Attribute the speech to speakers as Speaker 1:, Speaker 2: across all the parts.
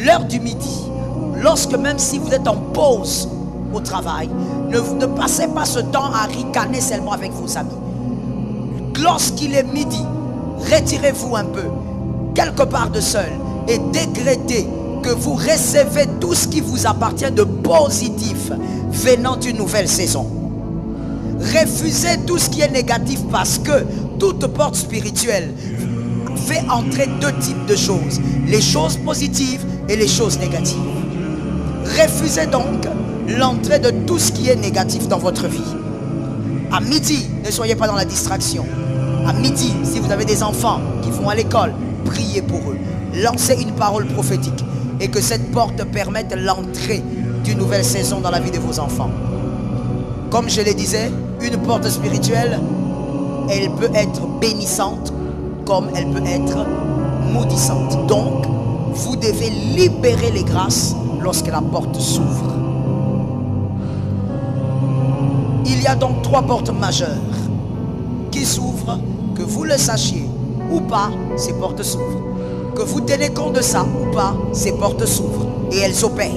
Speaker 1: l'heure du midi, lorsque même si vous êtes en pause au travail, ne passez pas ce temps à ricaner seulement avec vos amis. Lorsqu'il est midi, retirez-vous un peu, quelque part de seul, et décrétez que vous recevez tout ce qui vous appartient de positif venant d'une nouvelle saison. Refusez tout ce qui est négatif, parce que toute porte spirituelle fait entrer deux types de choses, les choses positives et les choses négatives. Refusez donc l'entrée de tout ce qui est négatif dans votre vie. À midi, ne soyez pas dans la distraction. À midi, si vous avez des enfants qui vont à l'école, priez pour eux. Lancez une parole prophétique et que cette porte permette l'entrée d'une nouvelle saison dans la vie de vos enfants. Comme je le disais, une porte spirituelle, elle peut être bénissante comme elle peut être maudissante. Donc, vous devez libérer les grâces lorsque la porte s'ouvre. Il y a donc trois portes majeures qui s'ouvrent, que vous le sachiez ou pas, ces portes s'ouvrent. Que vous tenez compte de ça ou pas, ces portes s'ouvrent et elles opèrent.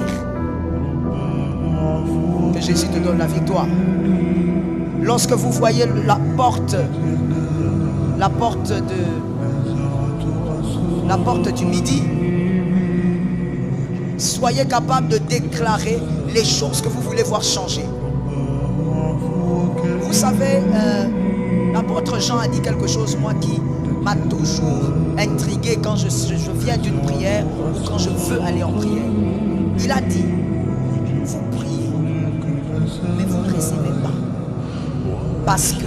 Speaker 1: Que Jésus te donne la victoire. Lorsque vous voyez la porte du midi, soyez capable de déclarer les choses que vous voulez voir changer. Vous savez, l'apôtre Jean a dit quelque chose, moi, qui m'a toujours intrigué quand je viens d'une prière ou quand je veux aller en prière. Il a dit, vous priez, mais vous ne recevez pas. Parce que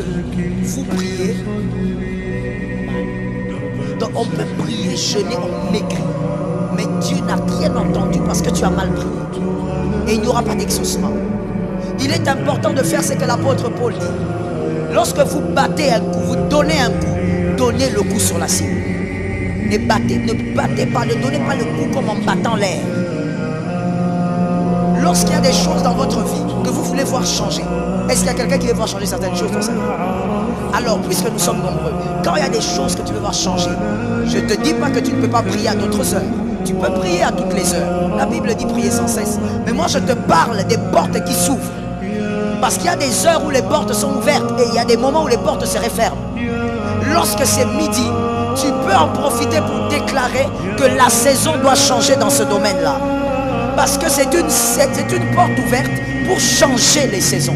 Speaker 1: vous priez, donc on peut prier, jeûner, on maigrit. Mais Dieu n'a rien entendu parce que tu as mal prié. Et il n'y aura pas d'exaucement. Il est important de faire ce que l'apôtre Paul dit. Lorsque vous battez un coup, vous donnez un coup, donnez le coup sur la cible. Ne battez pas, ne donnez pas le coup comme en battant l'air. Lorsqu'il y a des choses dans votre vie que vous voulez voir changer, est-ce qu'il y a quelqu'un qui veut voir changer certaines choses dans sa vie? Alors, puisque nous sommes nombreux, quand il y a des choses que tu veux voir changer, je ne te dis pas que tu ne peux pas prier à d'autres heures. Tu peux prier à toutes les heures. La Bible dit prier sans cesse. Mais moi, je te parle des portes qui s'ouvrent. Parce qu'il y a des heures où les portes sont ouvertes et il y a des moments où les portes se referment. Lorsque c'est midi, tu peux en profiter pour déclarer que la saison doit changer dans ce domaine-là. Parce que c'est une porte ouverte pour changer les saisons.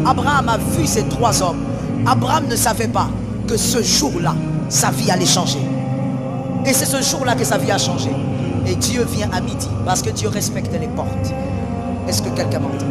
Speaker 1: Abraham a vu ces trois hommes. Abraham ne savait pas que ce jour-là, sa vie allait changer. Et c'est ce jour-là que sa vie a changé. Et Dieu vient à midi parce que Dieu respecte les portes. Est-ce que quelqu'un m'entend?